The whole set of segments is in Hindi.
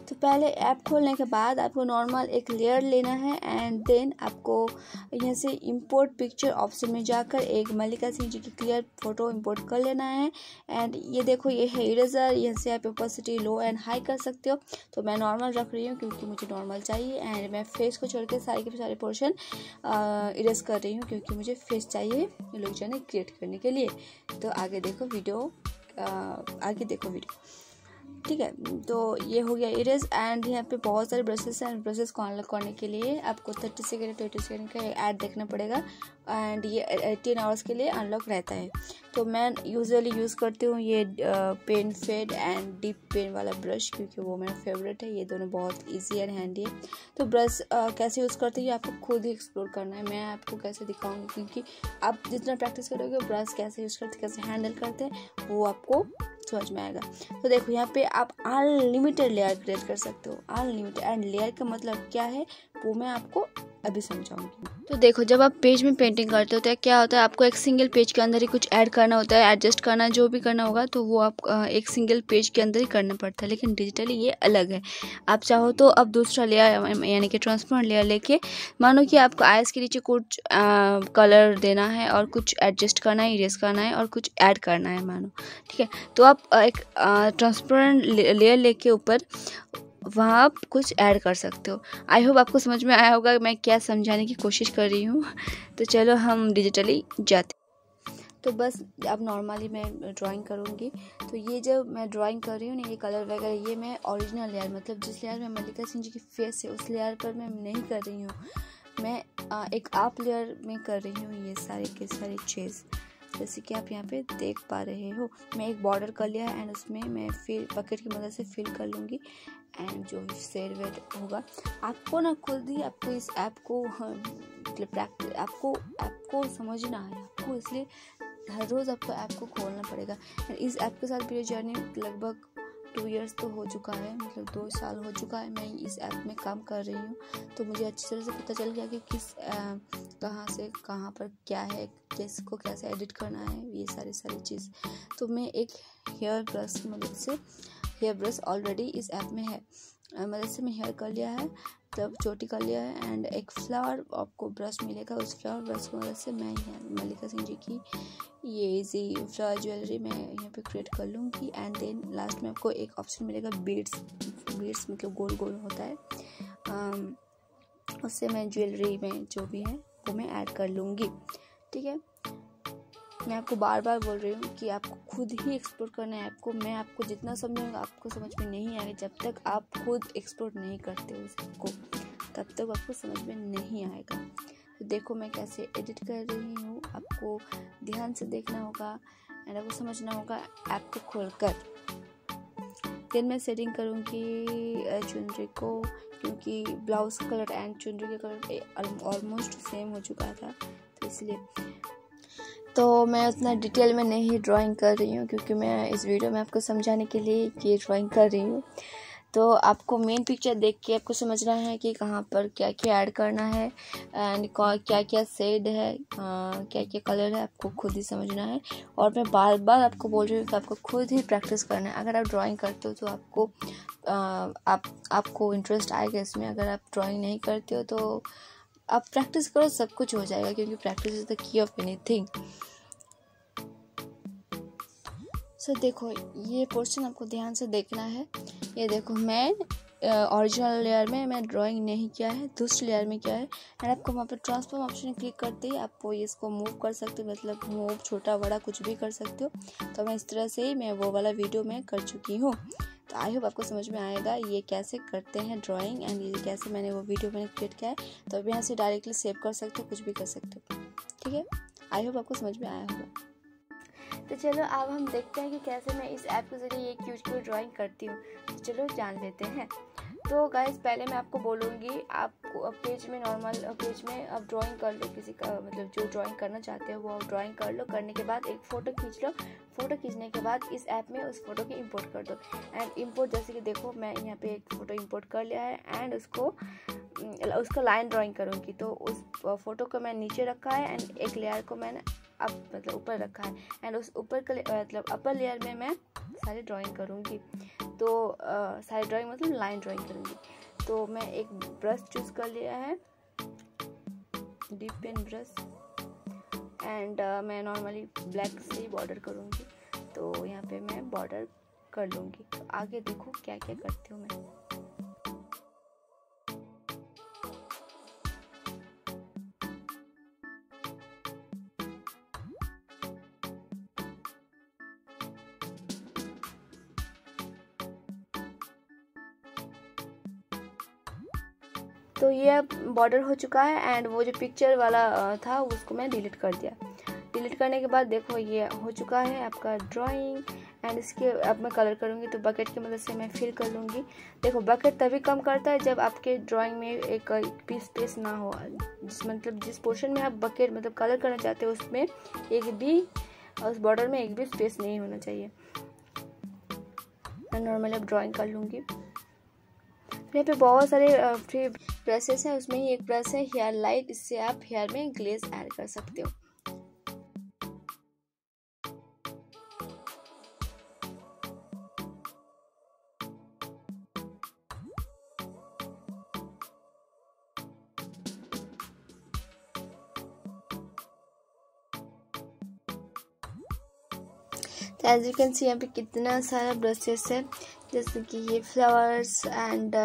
तो पहले ऐप खोलने के बाद आपको नॉर्मल एक लेयर लेना है एंड देन आपको यहाँ से इंपोर्ट पिक्चर ऑप्शन में जाकर एक मल्लिका सिंह जी की क्लियर फ़ोटो इंपोर्ट कर लेना है। एंड ये देखो ये है इरेजर, यहाँ से आप ओपेसिटी लो एंड हाई कर सकते हो। तो मैं नॉर्मल रख रही हूँ क्योंकि मुझे नॉर्मल चाहिए एंड मैं फेस को छोड़ के सारे के सारे पोर्शन इरेज कर रही हूँ क्योंकि मुझे फेस चाहिए इल्यूजन क्रिएट करने के लिए। तो आगे देखो वीडियो, ठीक है। तो ये हो गया इरेज एंड यहाँ पे बहुत सारे ब्रशेस हैं। ब्रशेस को अनलॉक करने के लिए आपको 30 सेकेंड 20 सेकेंड का ऐड देखना पड़ेगा एंड ये 18 आवर्स के लिए अनलॉक रहता है। तो मैं यूजुअली यूज़ करती हूँ ये pen fade and deep pen वाला ब्रश क्योंकि वो मेरा फेवरेट है। ये दोनों बहुत ईजी एंड हैंडी है। तो ब्रश कैसे यूज़ करते हैं आपको खुद ही एक्सप्लोर करना है, मैं आपको कैसे दिखाऊंगी क्योंकि आप जितना प्रैक्टिस करोगे ब्रश कैसे यूज़ करते कैसे हैंडल करते हैं वो आपको समझ में आएगा। तो देखो यहाँ पे आप अनलिमिटेड लेयर क्रिएट कर सकते हो। अनलिमिटेड एंड लेयर का मतलब क्या है वो मैं आपको अभी समझाऊंगी। तो देखो जब आप पेज में पेंटिंग करते हो तो क्या होता है, आपको एक सिंगल पेज के अंदर ही कुछ ऐड करना होता है, एडजस्ट करना जो भी करना होगा तो वो आप एक सिंगल पेज के अंदर ही करना पड़ता है। लेकिन डिजिटली ये अलग है। आप चाहो तो अब दूसरा लेयर यानी कि ट्रांसपेरेंट लेयर लेके, मानो कि आपको आइस के नीचे कुछ कलर देना है और कुछ एडजस्ट करना है, इरेज करना है और कुछ ऐड करना है मानो, ठीक है। तो आप एक ट्रांसपेरेंट लेयर लेके ऊपर वहाँ आप कुछ ऐड कर सकते हो। आई होप आपको समझ में आया होगा मैं क्या समझाने की कोशिश कर रही हूँ। तो चलो हम डिजिटली जाते। तो बस अब नॉर्मली मैं ड्राइंग करूँगी। तो ये जब मैं ड्राइंग कर रही हूँ ना, ये कलर वगैरह ये मैं ओरिजिनल लेयर मतलब जिस लेयर में मल्लिका सिंह जी की फेस है उस लेयर पर मैं नहीं कर रही हूँ, मैं एक आप लेयर में कर रही हूँ ये सारे के सारे चीज़। जैसे कि आप यहाँ पे देख पा रहे हो मैं एक बॉर्डर कर लिया है एंड उसमें मैं फिर बकेट की मदद से फिल कर लूँगी एंड जो शेड वेड होगा आपको ना खुद ही आपको इस ऐप को मतलब आपको समझना है आपको, इसलिए हर रोज़ आपको ऐप को खोलना पड़ेगा। इस ऐप के साथ मेरी जर्नी लगभग 2 इयर्स तो हो चुका है, मतलब 2 साल हो चुका है मैं इस ऐप में काम कर रही हूँ। तो मुझे अच्छी तरह से पता चल गया कि किस कहाँ से कहाँ पर क्या है, किसको कैसे एडिट करना है, ये सारी चीज़। तो मैं एक हेयर ब्रश की मदद से, हेयर ब्रश ऑलरेडी इस ऐप में है, मदद से मैं हेयर कर लिया है, तब चोटी कर लिया है एंड एक फ्लावर आपको ब्रश मिलेगा, उस फ्लावर ब्रश की मदद से मैं मल्लिका सिंह जी की ये इजी फ्लावर ज्वेलरी मैं यहाँ पे क्रिएट कर लूँगी एंड देन लास्ट में आपको एक ऑप्शन मिलेगा बीड्स मतलब गोल गोल होता है, उससे मैं ज्वेलरी में जो भी है वो मैं ऐड कर लूँगी, ठीक है। मैं आपको बार बार बोल रही हूँ कि आपको खुद ही एक्सप्लोर करना है ऐप को। मैं आपको जितना समझाऊंगा आपको समझ में नहीं आएगा। जब तक आप खुद एक्सप्लोर नहीं करते हो उस ऐप को तब तक आपको समझ में नहीं आएगा। तो देखो मैं कैसे एडिट कर रही हूँ, आपको ध्यान से देखना होगा एंड आपको समझना होगा ऐप को खोलकर। फिर मैं सेटिंग करूँगी चुनरी को, क्योंकि ब्लाउज का कलर एंड चुनरी का कलर ऑलमोस्ट सेम हो चुका था, तो इसलिए तो मैं उतना डिटेल में नहीं ड्राइंग कर रही हूँ क्योंकि मैं इस वीडियो में आपको समझाने के लिए ये ड्राइंग कर रही हूँ। तो आपको मेन पिक्चर देख के आपको समझना है कि कहाँ पर क्या क्या ऐड करना है एंड क्या क्या शेड है, क्या क्या कलर है, आपको खुद ही समझना है। और मैं बार बार आपको बोल रही हूँ कि आपको खुद ही प्रैक्टिस करना है। अगर आप ड्राइंग करते हो तो आपको इंटरेस्ट आएगा इसमें। अगर आप ड्राइंग नहीं करते हो तो आप प्रैक्टिस करो, सब कुछ हो जाएगा क्योंकि practice is the key of anything. So देखो ये पोर्शन आपको ध्यान से देखना है। ये देखो मैं ओरिजिनल लेयर में मैं ड्राइंग नहीं किया है, दूसरे लेयर में किया है एंड आपको वहाँ पर ट्रांसफॉर्म ऑप्शन क्लिक करते ही आपको इसको मूव कर सकते हो, मतलब मूव छोटा बड़ा कुछ भी कर सकते हो। तो मैं इस तरह से ही मैं वो वाला वीडियो में कर चुकी हूँ। तो आई होप आपको समझ में आएगा ये कैसे करते हैं ड्राइंग एंड ये कैसे मैंने वो वीडियो मैंने क्रिएट किया है। तो अब यहाँ से डायरेक्टली सेव कर सकते हो, कुछ भी कर सकते हो, ठीक है। आई होप आपको समझ में आया होगा। तो चलो अब हम देखते हैं कि कैसे मैं इस ऐप के जरिए ये क्यूट ड्राइंग करती हूँ। तो चलो जान लेते हैं। तो गाइस पहले मैं आपको बोलूँगी, आपको पेज में नॉर्मल पेज में आप ड्राइंग कर लो, किसी का मतलब जो ड्राइंग करना चाहते हो वो ड्राइंग कर लो। करने के बाद एक फ़ोटो खींच लो। फ़ोटो खींचने के बाद इस ऐप में उस फोटो की इंपोर्ट कर दो एंड इंपोर्ट जैसे कि देखो मैं यहाँ पे एक फ़ोटो इंपोर्ट कर लिया है एंड उसका लाइन ड्राइंग करूँगी। तो उस फोटो को मैं नीचे रखा है एंड एक लेयर को मैंने अब मतलब ऊपर रखा है एंड उस ऊपर का मतलब अपर लेयर में मैं सारी ड्राइंग करूँगी। तो सारी ड्राइंग मतलब लाइन ड्राइंग करूँगी। तो मैं एक ब्रश चूज़ कर लिया है, डीप पेन ब्रश, एंड मैं नॉर्मली ब्लैक से ही बॉर्डर करूँगी। तो यहाँ पे मैं बॉर्डर कर लूँगी। तो आगे देखो क्या क्या करती हूँ मैं। तो ये अब बॉर्डर हो चुका है एंड वो जो पिक्चर वाला था उसको मैं डिलीट कर दिया। डिलीट करने के बाद देखो ये हो चुका है आपका ड्राइंग। एंड इसके अब मैं कलर करूँगी। तो बकेट की मदद से मैं फिल कर लूँगी। देखो बकेट तभी कम करता है जब आपके ड्राइंग में एक भी स्पेस ना हो, जिस पोर्शन में आप बकेट मतलब कलर करना चाहते हो उसमें एक भी, उस बॉर्डर में एक भी स्पेस नहीं होना चाहिए। मैं नॉर्मली अब ड्राइंग कर लूँगी। यहाँ पे बहुत सारे फ्री ब्रशेस हैं, उसमें ही एक ब्रश है हेयर लाइट, इससे आप हेयर में ग्लेज ऐड कर सकते हो। तो एज यू कैन सी यहाँ पे कितना सारा ब्रशेस है, जैसे कि ये फ्लावर्स एंड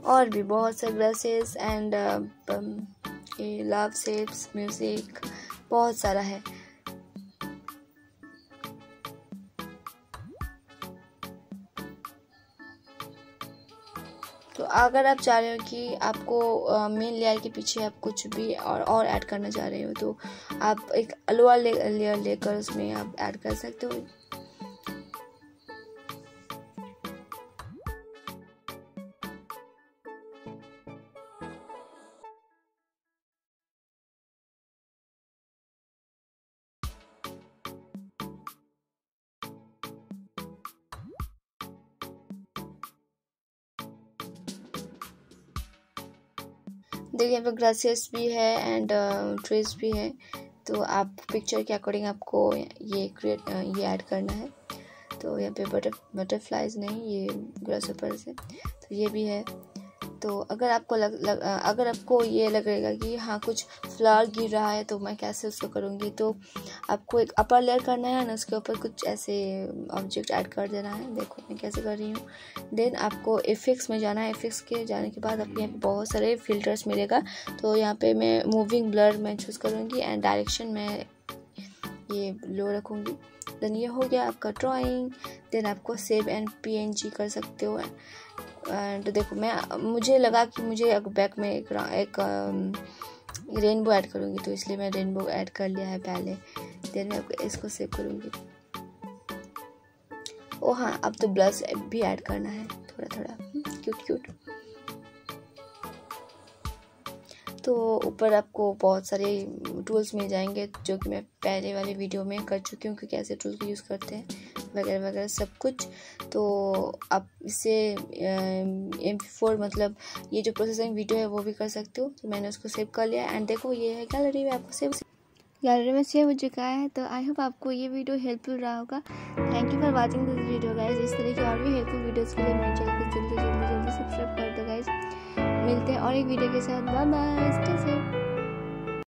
और भी बहुत सारे ब्रशेस एंड ये लव शेप्स, म्यूजिक, बहुत सारा है। तो अगर आप चाह रहे हो कि आपको मेन लेयर के पीछे आप कुछ भी और ऐड करना चाह रहे हो तो आप एक लोअर लेयर लेकर उसमें आप ऐड कर सकते हो। देखिए यहाँ पे ग्रासेस भी है एंड ट्रीज भी है। तो आप पिक्चर के अकॉर्डिंग आपको ये ऐड करना है। तो यहाँ पे बटरफ्लाइज नहीं, ये ग्रासहोपर्स है, तो ये भी है। तो अगर आपको अगर आपको ये लगेगा कि हाँ कुछ फ्लावर गिर रहा है तो मैं कैसे उसको करूँगी, तो आपको एक अपर लेयर करना है ना, उसके ऊपर कुछ ऐसे ऑब्जेक्ट ऐड कर देना है। देखो मैं कैसे कर रही हूँ। देन आपको इफेक्ट्स में जाना है। इफेक्ट्स के जाने के बाद आपको यहाँ पे बहुत सारे फिल्टर्स मिलेगा। तो यहाँ पे मैं मूविंग ब्लर मैं चूज़ करूँगी एंड डायरेक्शन में ये लो रखूँगी। देन ये हो गया आपका ड्राइंग। देन आपको सेव एंड PNG कर सकते हो। एंड देखो मुझे लगा कि मुझे बैक में एक रेनबो ऐड करूँगी, तो इसलिए मैं रेनबो ऐड कर लिया है पहले। देन मैं इसको सेव करूँगी। ओ हाँ, अब तो ब्लश भी ऐड करना है थोड़ा थोड़ा, क्यूट। तो ऊपर आपको बहुत सारे टूल्स मिल जाएंगे जो कि मैं पहले वाले वीडियो में कर चुकी हूँ कि कैसे टूल को यूज़ करते हैं वगैरह वगैरह सब कुछ। तो आप इससे MP4 मतलब ये जो प्रोसेसिंग वीडियो है वो भी कर सकते हो। तो मैंने उसको सेव कर लिया एंड देखो ये है गैलरी में, आपको गैलरी में सेव हो चुका है। तो आई होप आपको ये वीडियो हेल्पफुल रहा होगा। Thank you for watching this video guys. इस तरह की और भी हेल्पफुल वीडियोज़ के लिए मेरे चैनल को जल्दी सब्सक्राइब कर दो गाइज। मिलते हैं और एक वीडियो के साथ। Bye bye, stay safe.